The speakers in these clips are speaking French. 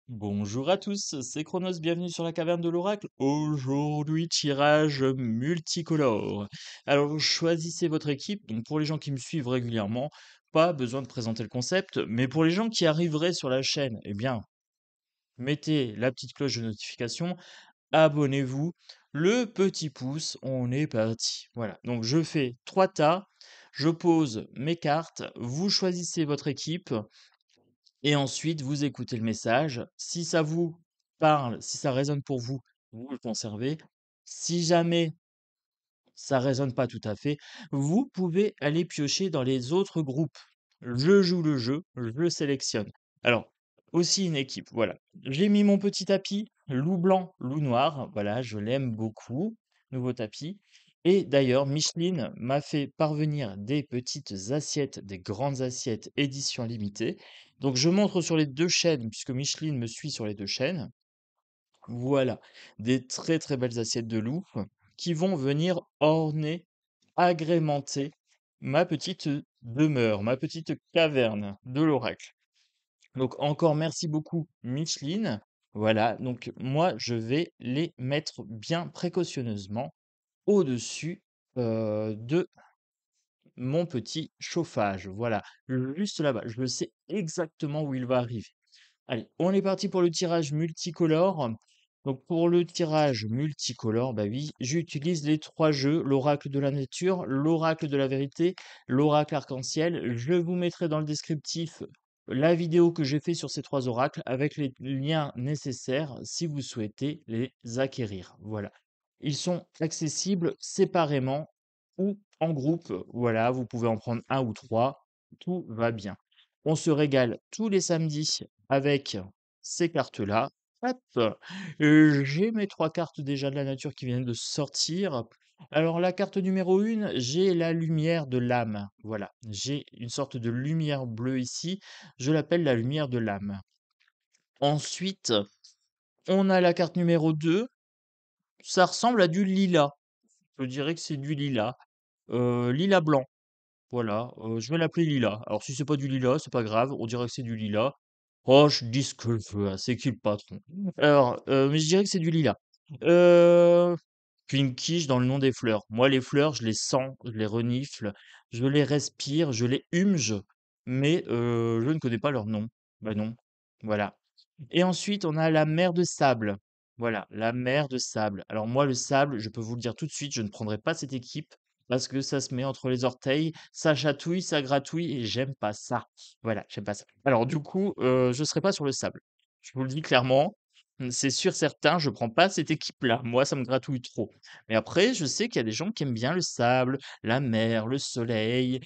Bonjour à tous, c'est Chronos, bienvenue sur la caverne de l'oracle. Aujourd'hui, tirage multicolore. Alors, choisissez votre équipe. Donc, pour les gens qui me suivent régulièrement, pas besoin de présenter le concept. Mais pour les gens qui arriveraient sur la chaîne, eh bien, mettez la petite cloche de notification, abonnez-vous, le petit pouce, on est parti. Voilà, donc je fais 3 tas, je pose mes cartes, vous choisissez votre équipe. Et ensuite, vous écoutez le message. Si ça vous parle, si ça résonne pour vous, vous le conservez. Si jamais ça résonne pas tout à fait, vous pouvez aller piocher dans les autres groupes. Je joue le jeu, je le sélectionne. Alors, aussi une équipe, voilà. J'ai mis mon petit tapis, loup blanc, loup noir. Voilà, je l'aime beaucoup. Nouveau tapis. Et d'ailleurs, Micheline m'a fait parvenir des petites assiettes, des grandes assiettes édition limitée. Donc, je montre sur les deux chaînes, puisque Micheline me suit sur les deux chaînes. Voilà, des très très belles assiettes de loup qui vont venir orner, agrémenter ma petite demeure, ma petite caverne de l'oracle. Donc encore merci beaucoup Micheline. Voilà, donc moi je vais les mettre bien précautionneusement au-dessus de mon petit chauffage. Voilà, juste là-bas. Je le sais exactement où il va arriver. Allez, on est parti pour le tirage multicolore. Donc pour le tirage multicolore, bah oui, j'utilise les 3 jeux, l'oracle de la nature, l'oracle de la vérité, l'oracle arc-en-ciel. Je vous mettrai dans le descriptif la vidéo que j'ai fait sur ces 3 oracles avec les liens nécessaires si vous souhaitez les acquérir. Voilà. Ils sont accessibles séparément ou en groupe. Voilà, vous pouvez en prendre un ou 3, tout va bien. On se régale tous les samedis avec ces cartes-là. Hop, j'ai mes 3 cartes déjà de la nature qui viennent de sortir. Alors la carte numéro 1, j'ai la lumière de l'âme. Voilà, j'ai une sorte de lumière bleue ici. Je l'appelle la lumière de l'âme. Ensuite, on a la carte numéro 2. Ça ressemble à du lilas. Je dirais que c'est du lilas. Lilas blanc. Voilà, je vais l'appeler lilas. Alors si c'est pas du lilas, c'est pas grave, on dirait que c'est du lilas. Oh, je dis ce que je veux, hein, c'est qui le patron? Alors, mais je dirais que c'est du lilas. Heu, Puis une quiche dans le nom des fleurs. Moi, les fleurs, je les sens, je les renifle, je les respire, je les hume, mais je ne connais pas leur nom. Bah, non, voilà. Et ensuite, on a la mer de sable. Voilà, la mer de sable. Alors moi, le sable, je peux vous le dire tout de suite, je ne prendrai pas cette équipe parce que ça se met entre les orteils, ça chatouille, ça gratouille et j'aime pas ça. Voilà, j'aime pas ça. Alors du coup, je serai pas sur le sable. Je vous le dis clairement, c'est sûr certain, je prends pas cette équipe-là. Moi, ça me gratouille trop. Mais après, je sais qu'il y a des gens qui aiment bien le sable, la mer, le soleil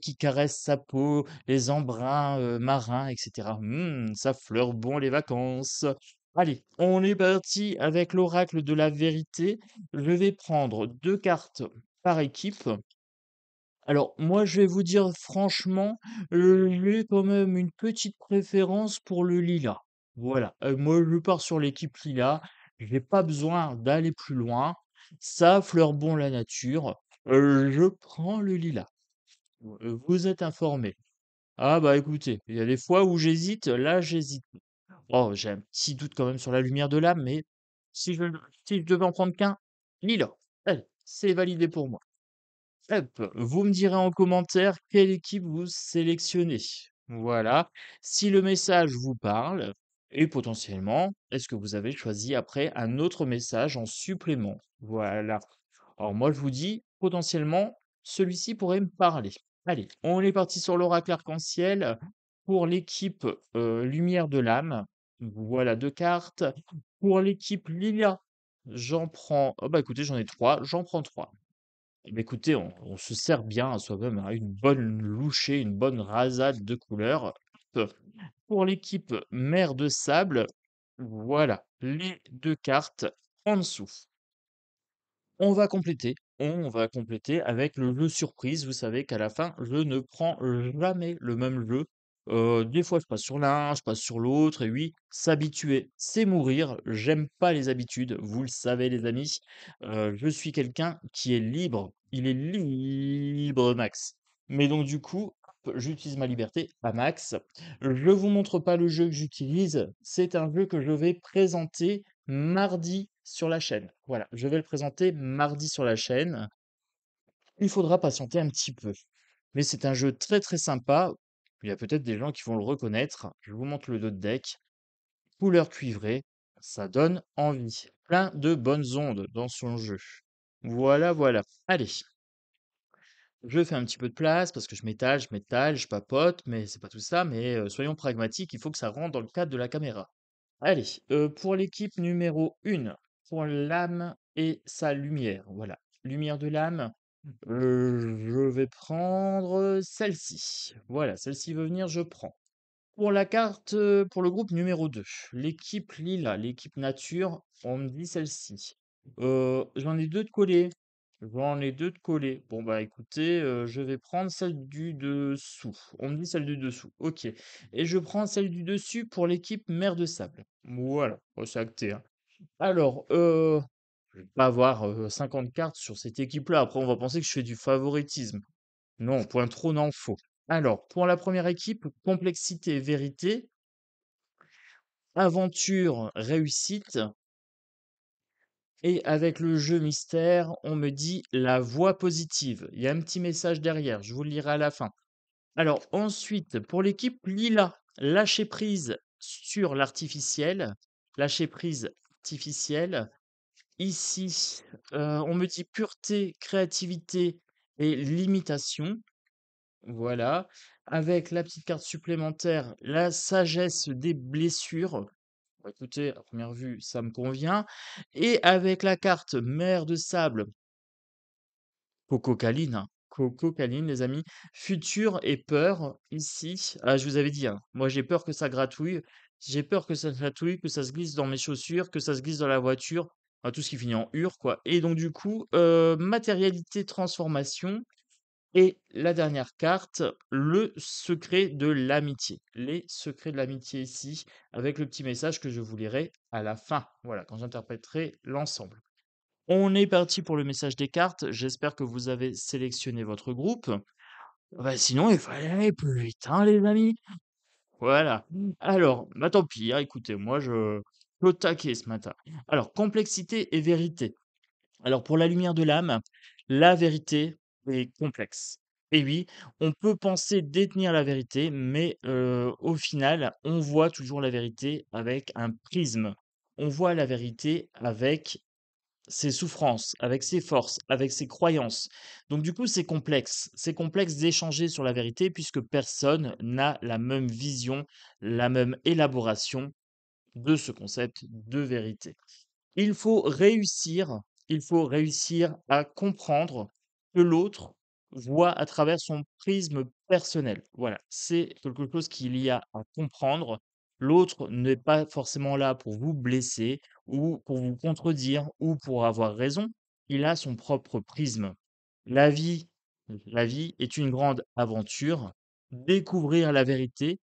qui caresse sa peau, les embruns, marins et cetera. Ça fleure bon les vacances. Allez, on est parti avec l'oracle de la vérité. Je vais prendre 2 cartes par équipe. Alors moi, je vais vous dire franchement, j'ai quand même une petite préférence pour le lilas. Voilà, moi je pars sur l'équipe lilas, j'ai pas besoin d'aller plus loin. Ça fleure bon la nature, je prends le lilas. Vous êtes informés. Ah bah écoutez, il y a des fois où j'hésite, là j'hésite. Oh, j'ai un petit doute quand même sur la lumière de l'âme, mais si je si je devais en prendre qu'un, lilas. Allez, c'est validé pour moi. Hop, vous me direz en commentaire quelle équipe vous sélectionnez. Voilà. Si le message vous parle, et potentiellement, est-ce que vous avez choisi après un autre message en supplément? Voilà. Alors moi, je vous dis, potentiellement, celui-ci pourrait me parler. Allez, on est parti sur l'oracle arc-en-ciel pour l'équipe Lumière de l'âme. Voilà 2 cartes. Pour l'équipe Lilia, j'en prends. Oh bah écoutez, j'en ai 3. J'en prends 3. Eh beh, écoutez, on se sert bien à soi-même, hein, une bonne louchée, une bonne rasade de couleurs. Hop. Pour l'équipe Mer de Sable, voilà les 2 cartes en dessous. On va compléter avec le jeu surprise. Vous savez qu'à la fin, je ne prends jamais le même jeu. Des fois, je passe sur l'un, je passe sur l'autre et oui, s'habituer, c'est mourir. J'aime pas les habitudes, vous le savez les amis. Je suis quelqu'un qui est libre. Il est libre max. Mais donc du coup, j'utilise ma liberté à max. Je vous montre pas le jeu que j'utilise, c'est un jeu que je vais présenter mardi sur la chaîne. Voilà, je vais le présenter mardi sur la chaîne. Il faudra patienter un petit peu. Mais c'est un jeu très très sympa. Il y a peut-être des gens qui vont le reconnaître. Je vous montre le dos de deck. Couleur cuivrée, ça donne envie. Plein de bonnes ondes dans son jeu. Voilà, voilà. Allez, je fais un petit peu de place parce que je m'étale, je papote, mais c'est pas tout ça. Mais soyons pragmatiques, il faut que ça rentre dans le cadre de la caméra. Allez, pour l'équipe numéro 1, pour l'âme et sa lumière. Voilà. Lumière de l'âme, je vais prendre celle-ci. Voilà, celle-ci veut venir, je prends. Pour la carte, pour le groupe numéro 2, l'équipe Lila, l'équipe nature, on me dit celle-ci. J'en ai 2 de collées. J'en ai 2 de collées. Bon, bah, écoutez, je vais prendre celle du dessous. On me dit celle du dessous. OK, et je prends celle du dessus pour l'équipe Mer de Sable. Voilà, oh, c'est acté, hein. Alors, je vais pas avoir, 50 cartes sur cette équipe-là. Après, on va penser que je fais du favoritisme. Non, point trop n'en faut. Alors, pour la première équipe, complexité, vérité, aventure, réussite, et avec le jeu mystère, on me dit la voix positive. Il y a un petit message derrière, je vous le lirai à la fin. Alors, ensuite, pour l'équipe Lila, lâcher prise sur l'artificiel, lâcher prise artificielle. Ici, on me dit pureté, créativité et limitation. Voilà, avec la petite carte supplémentaire, la sagesse des blessures. Bah, écoutez, à première vue, ça me convient. Et avec la carte mer de sable, Coco Caline, hein, Coco Caline, les amis, futur et peur, ici. Ah, je vous avais dit, hein, moi j'ai peur que ça gratouille. J'ai peur que ça gratouille, que ça se glisse dans mes chaussures, que ça se glisse dans la voiture. Enfin, tout ce qui finit en ur, quoi. Et donc, du coup, matérialité transformation. Et la dernière carte, le secret de l'amitié. Les secrets de l'amitié ici, avec le petit message que je vous lirai à la fin. Voilà, quand j'interpréterai l'ensemble. On est parti pour le message des cartes. J'espère que vous avez sélectionné votre groupe. Bah, sinon, il fallait aller plus vite, hein, les amis. Voilà. Alors, bah tant pis, hein, écoutez, moi je peux taquer ce matin. Alors, complexité et vérité. Alors pour la lumière de l'âme, la vérité est complexe. Et oui, on peut penser détenir la vérité, mais au final, on voit toujours la vérité avec un prisme. On voit la vérité avec ses souffrances, avec ses forces, avec ses croyances. Donc du coup, c'est complexe. C'est complexe d'échanger sur la vérité puisque personne n'a la même vision, la même élaboration de ce concept de vérité. Il faut réussir il faut réussir à comprendre que l'autre voit à travers son prisme personnel. Voilà, c'est quelque chose qu'il y a à comprendre. L'autre n'est pas forcément là pour vous blesser ou pour vous contredire ou pour avoir raison. Il a son propre prisme. La vie la vie est une grande aventure. Découvrir la vérité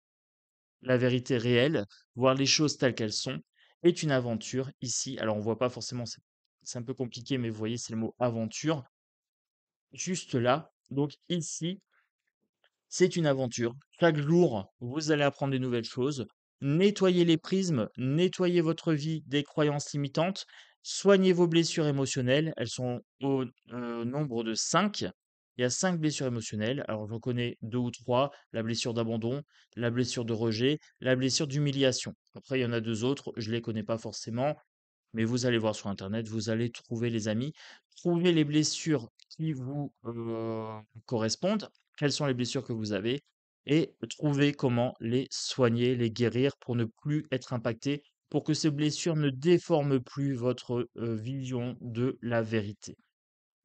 réelle, voir les choses telles qu'elles sont, est une aventure ici. Alors on voit pas forcément, c'est un peu compliqué, mais vous voyez, c'est le mot aventure, juste là. Donc ici, c'est une aventure. Chaque jour, vous allez apprendre des nouvelles choses. Nettoyez les prismes, nettoyez votre vie des croyances limitantes, soignez vos blessures émotionnelles. Elles sont au nombre de 5. Il y a 5 blessures émotionnelles. Alors j'en connais 2 ou 3. La blessure d'abandon, la blessure de rejet, la blessure d'humiliation. Après, il y en a 2 autres, je ne les connais pas forcément. Mais vous allez voir sur internet, vous allez trouver les amis, trouver les blessures qui vous, correspondent, quelles sont les blessures que vous avez et trouver comment les soigner, les guérir pour ne plus être impacté, pour que ces blessures ne déforment plus votre, vision de la vérité.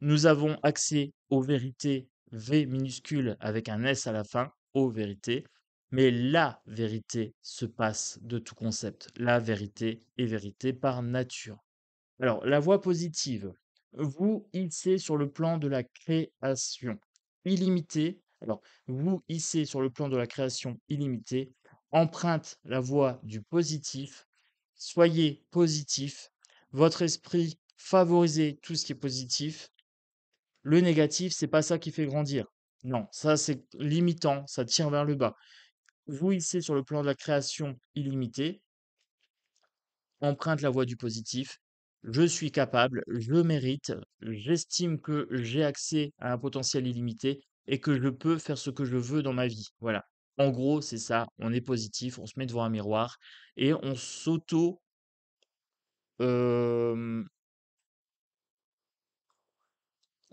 Nous avons accès aux vérités, V minuscule avec un S à la fin, aux vérités, mais la vérité se passe de tout concept. La vérité est vérité par nature. Alors, la voie positive, vous hissez sur le plan de la création illimitée. Alors, vous hissez sur le plan de la création illimitée, emprunte la voie du positif, soyez positif, votre esprit favorisez tout ce qui est positif, le négatif, c'est pas ça qui fait grandir. Non, ça c'est limitant, ça tire vers le bas. Jouissez sur le plan de la création illimitée, emprunte la voie du positif. Je suis capable, je mérite, j'estime que j'ai accès à un potentiel illimité et que je peux faire ce que je veux dans ma vie. Voilà. En gros, c'est ça. On est positif, on se met devant un miroir et euh, on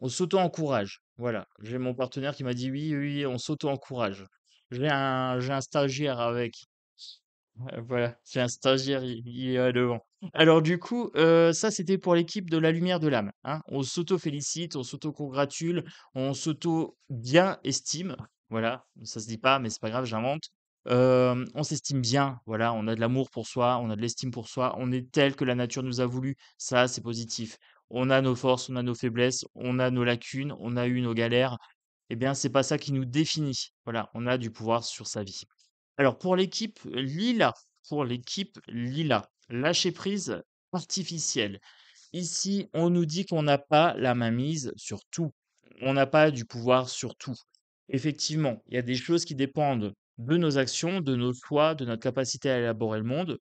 s'auto-encourage. Voilà. J'ai mon partenaire qui m'a dit oui, oui, oui, on s'auto-encourage. J'ai un stagiaire avec. Ouais, voilà, c'est un stagiaire, il est là devant. Alors du coup, ça c'était pour l'équipe de la lumière de l'âme, hein. On s'auto-félicite, on s'auto-congratule, on s'auto-bien estime. Voilà, ça se dit pas, mais c'est pas grave, j'invente. On s'estime bien, voilà, on a de l'amour pour soi, on a de l'estime pour soi, on est tel que la nature nous a voulu, ça c'est positif. On a nos forces, on a nos faiblesses, on a nos lacunes, on a eu nos galères. Eh bien, c'est pas ça qui nous définit. Voilà, on a du pouvoir sur sa vie. Alors pour l'équipe Lila, lâcher prise artificielle. Ici, on nous dit qu'on n'a pas la mainmise sur tout. On n'a pas du pouvoir sur tout. Effectivement, il y a des choses qui dépendent de nos actions, de nos choix, de notre capacité à élaborer le monde,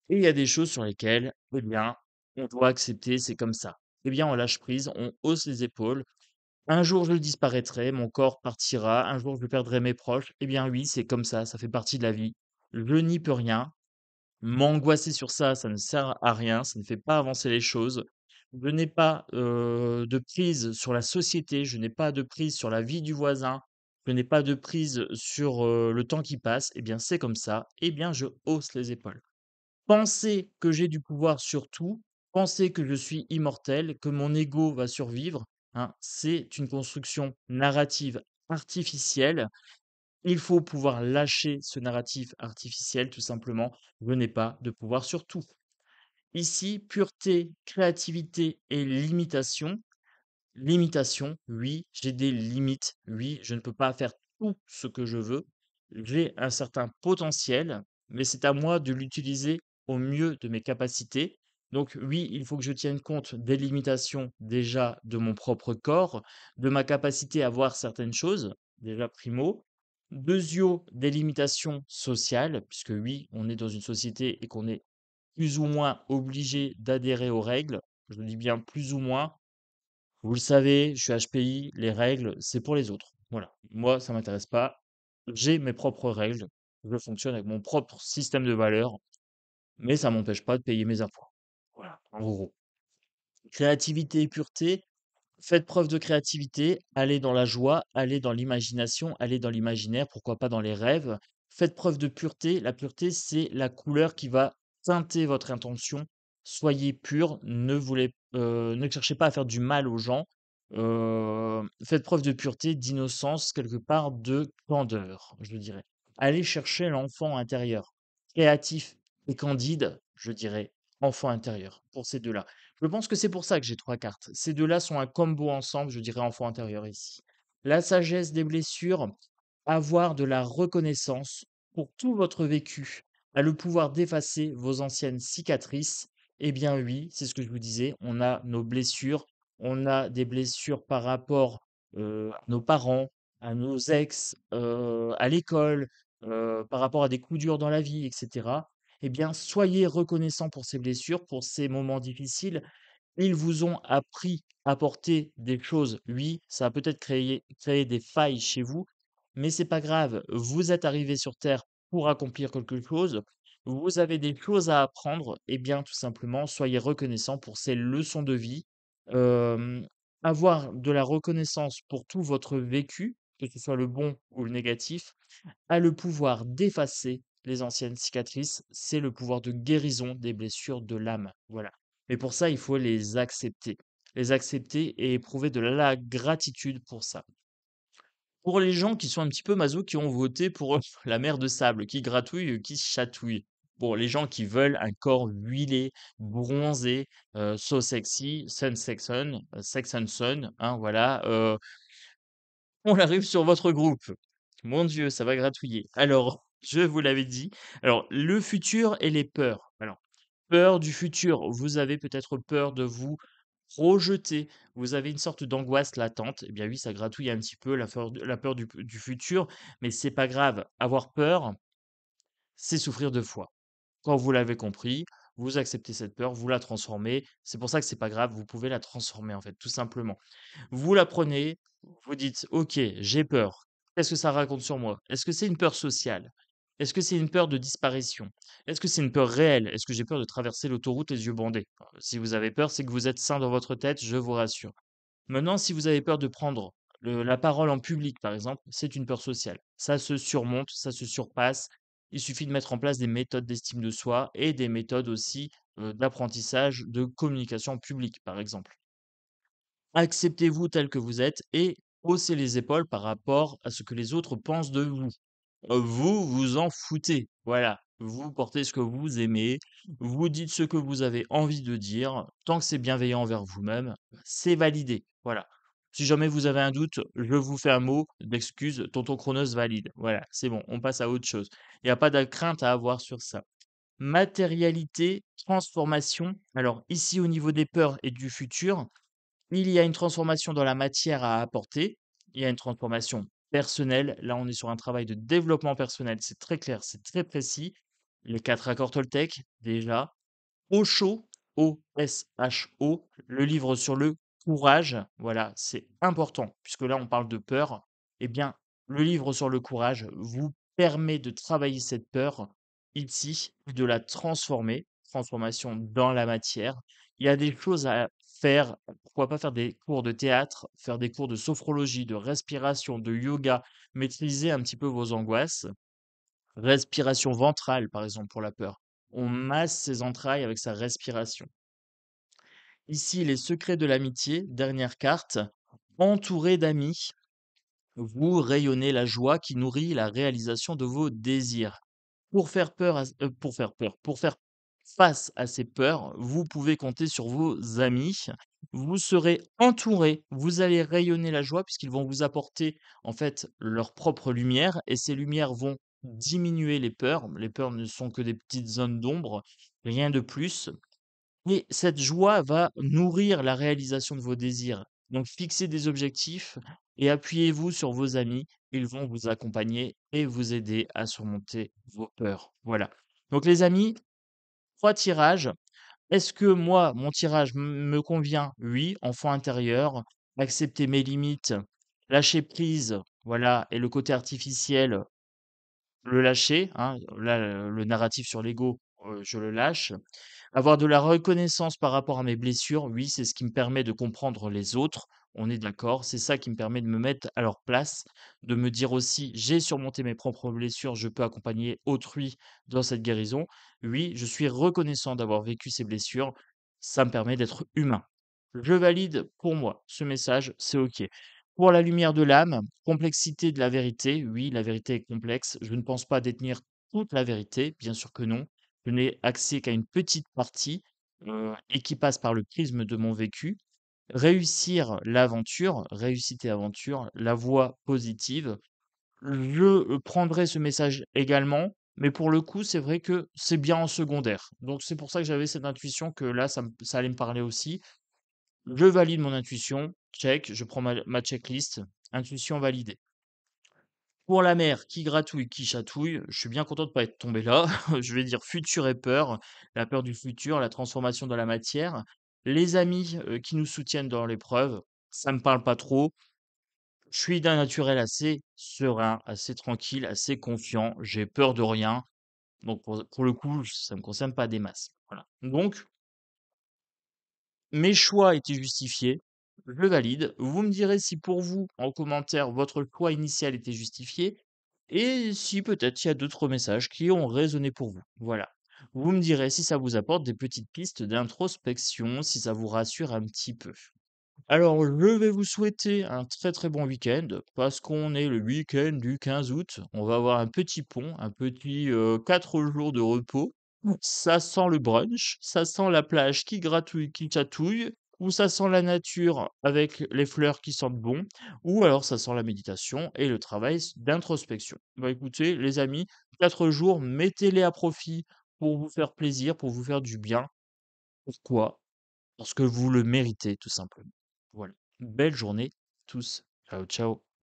et il y a des choses sur lesquelles, eh bien, on doit accepter, c'est comme ça. Eh bien, on lâche prise, on hausse les épaules. Un jour, je disparaîtrai, mon corps partira, un jour, je perdrai mes proches. Eh bien oui, c'est comme ça fait partie de la vie. Je n'y peux rien. M'angoisser sur ça, ça ne sert à rien, ça ne fait pas avancer les choses. Je n'ai pas de prise sur la société, je n'ai pas de prise sur la vie du voisin, je n'ai pas de prise sur le temps qui passe. Eh bien, c'est comme ça. Eh bien, je hausse les épaules. Penser que j'ai du pouvoir sur tout, penser que je suis immortel, que mon ego va survivre, hein, c'est une construction narrative artificielle. Il faut pouvoir lâcher ce narratif artificiel, tout simplement. Je n'ai pas de pouvoir sur tout. Ici, pureté, créativité et limitation. Limitation, oui, j'ai des limites. Oui, je ne peux pas faire tout ce que je veux. J'ai un certain potentiel, mais c'est à moi de l'utiliser au mieux de mes capacités. Donc oui, il faut que je tienne compte des limitations déjà de mon propre corps, de ma capacité à voir certaines choses, déjà primo. Deuxio, des limitations sociales, puisque oui, on est dans une société et qu'on est plus ou moins obligé d'adhérer aux règles. Je dis bien plus ou moins. Vous le savez, je suis HPI, les règles, c'est pour les autres. Voilà. Moi, ça m'intéresse pas. J'ai mes propres règles. Je fonctionne avec mon propre système de valeurs, mais ça m'empêche pas de payer mes impôts. Voilà, en gros. Créativité et pureté, faites preuve de créativité, allez dans la joie, allez dans l'imagination, allez dans l'imaginaire, pourquoi pas dans les rêves. Faites preuve de pureté. La pureté, c'est la couleur qui va teinter votre intention. Soyez pur, ne cherchez pas à faire du mal aux gens. Faites preuve de pureté, d'innocence, quelque part de candeur, je dirais. Allez chercher l'enfant intérieur, créatif et candide, je dirais, enfant intérieur, pour ces deux-là. Je pense que c'est pour ça que j'ai 3 cartes. Ces 2-là sont un combo ensemble, je dirais enfant intérieur ici. La sagesse des blessures, avoir de la reconnaissance pour tout votre vécu, a le pouvoir d'effacer vos anciennes cicatrices. Eh bien oui, c'est ce que je vous disais, on a nos blessures, on a des blessures par rapport, à nos parents, à nos ex, à l'école, par rapport à des coups durs dans la vie et cetera. Eh bien, soyez reconnaissants pour ces blessures, pour ces moments difficiles. Ils vous ont appris, apporté des choses. Oui, ça a peut-être créé des failles chez vous, mais c'est pas grave. Vous êtes arrivé sur terre pour accomplir quelque chose. Vous avez des choses à apprendre. Eh bien, tout simplement, soyez reconnaissants pour ces leçons de vie. Hem, avoir de la reconnaissance pour tout votre vécu, que ce soit le bon ou le négatif, a le pouvoir d'effacer les anciennes cicatrices. C'est le pouvoir de guérison des blessures de l'âme. Voilà. Mais pour ça, il faut les accepter. Les accepter et éprouver de la gratitude pour ça. Pour les gens qui sont un petit peu maso, qui ont voté pour la mer de sable, qui gratouille, qui se chatouille. Bon, les gens qui veulent un corps huilé, bronzé, so sexy, sun Saxon, sex and sun, hein, voilà. On arrive sur votre groupe. Mon Dieu, ça va gratouiller. Alors, je vous l'avais dit. Alors, le futur et les peurs. Alors, peur du futur. Vous avez peut-être peur de vous projeter, vous avez une sorte d'angoisse latente, eh bien oui, ça gratouille un petit peu la peur du futur, mais c'est pas grave. Avoir peur, c'est souffrir 2 fois. Quand vous l'avez compris, vous acceptez cette peur, vous la transformez. C'est pour ça que c'est pas grave, vous pouvez la transformer, en fait, tout simplement. Vous la prenez, vous dites: «OK, j'ai peur. Qu'est-ce que ça raconte sur moi? Est-ce que c'est une peur sociale? Est-ce que c'est une peur de disparition? Est-ce que c'est une peur réelle? Est-ce que j'ai peur de traverser l'autoroute les yeux bandés?» Si vous avez peur, c'est que vous êtes sain dans votre tête, je vous rassure. Maintenant, si vous avez peur de prendre la parole en public, par exemple, c'est une peur sociale. Ça se surmonte, ça se surpasse. Il suffit de mettre en place des méthodes d'estime de soi et des méthodes aussi d'apprentissage de communication publique, par exemple. Acceptez-vous tel que vous êtes et haussez les épaules par rapport à ce que les autres pensent de vous. Vous, vous en foutez. Voilà. Vous portez ce que vous aimez, vous dites ce que vous avez envie de dire. Tant que c'est bienveillant envers vous-même, c'est validé. Voilà. Si jamais vous avez un doute, je vous fais un mot d'excuse, tonton Chronos valide. Voilà, c'est bon, on passe à autre chose. Il n'y a pas de crainte à avoir sur ça. Matérialité, transformation. Alors ici, au niveau des peurs et du futur, il y a une transformation dans la matière à apporter. Il y a une transformation personnelle. Là, on est sur un travail de développement personnel. C'est très clair, c'est très précis. Les 4 accords Toltec, déjà. Osho, O-S-H-O, le livre sur le courage. Voilà, c'est important, puisque là, on parle de peur. Eh bien, le livre sur le courage vous permet de travailler cette peur ici, de la transformer, transformation dans la matière. Il y a des choses à faire. Pourquoi pas faire des cours de théâtre, faire des cours de sophrologie, de respiration, de yoga, maîtriser un petit peu vos angoisses. Respiration ventrale, par exemple, pour la peur. On masse ses entrailles avec sa respiration. Ici, les secrets de l'amitié, dernière carte. Entouré d'amis, vous rayonnez la joie qui nourrit la réalisation de vos désirs. Pour faire face à ces peurs, vous pouvez compter sur vos amis. Vous serez entouré, vous allez rayonner la joie puisqu'ils vont vous apporter en fait leur propre lumière et ces lumières vont diminuer les peurs. Les peurs ne sont que des petites zones d'ombre, rien de plus. Et cette joie va nourrir la réalisation de vos désirs. Donc fixez des objectifs et appuyez-vous sur vos amis. Ils vont vous accompagner et vous aider à surmonter vos peurs. Voilà. Donc les amis, 3 tirages. Est-ce que moi, mon tirage me convient? Oui, enfant intérieur, accepter mes limites, lâcher prise, voilà, et le côté artificiel, le lâcher, hein. Là, le narratif sur l'ego, je le lâche. Avoir de la reconnaissance par rapport à mes blessures, oui, c'est ce qui me permet de comprendre les autres. On est d'accord, c'est ça qui me permet de me mettre à leur place, de me dire aussi, j'ai surmonté mes propres blessures, je peux accompagner autrui dans cette guérison. Oui, je suis reconnaissant d'avoir vécu ces blessures, ça me permet d'être humain. Je valide pour moi ce message, c'est OK. Pour la lumière de l'âme, complexité de la vérité, oui, la vérité est complexe. Je ne pense pas détenir toute la vérité, bien sûr que non. Je n'ai accès qu'à une petite partie, et qui passe par le prisme de mon vécu. Réussir l'aventure, réussite et aventure, la voie positive. Je, prendrai ce message également, mais pour le coup, c'est vrai que c'est bien en secondaire. Donc c'est pour ça que j'avais cette intuition que là, ça allait me parler aussi. Je valide mon intuition, check, je prends ma checklist, intuition validée. Pour la mère qui gratouille, qui chatouille, je suis bien content de pas être tombé là. Je vais dire futur et peur, la peur du futur, la transformation dans la matière. Les amis, qui nous soutiennent dans l'épreuve, ça me parle pas trop. Je suis d'un naturel assez serein, assez tranquille, assez confiant. J'ai peur de rien. Donc pour le coup, ça me concerne pas des masses. Voilà. Donc mes choix étaient justifiés, je valide. Vous me direz si pour vous, en commentaire, votre choix initial était justifié et si peut-être il y a d'autres messages qui ont résonné pour vous. Voilà. Vous me direz si ça vous apporte des petites pistes d'introspection, si ça vous rassure un petit peu. Alors, je vais vous souhaiter un très très bon week-end parce qu'on est le week-end du 15 août. On va avoir un petit pont, un petit 4 jours de repos. Ça sent le brunch, ça sent la plage qui gratouille, qui chatouille, ou ça sent la nature avec les fleurs qui sentent bon, ou alors ça sent la méditation et le travail d'introspection. Bah écoutez, les amis, 4 jours, mettez-les à profit pour vous faire plaisir, pour vous faire du bien. Pourquoi? parce que vous le méritez tout simplement. Voilà. Belle journée tous. Ciao, ciao.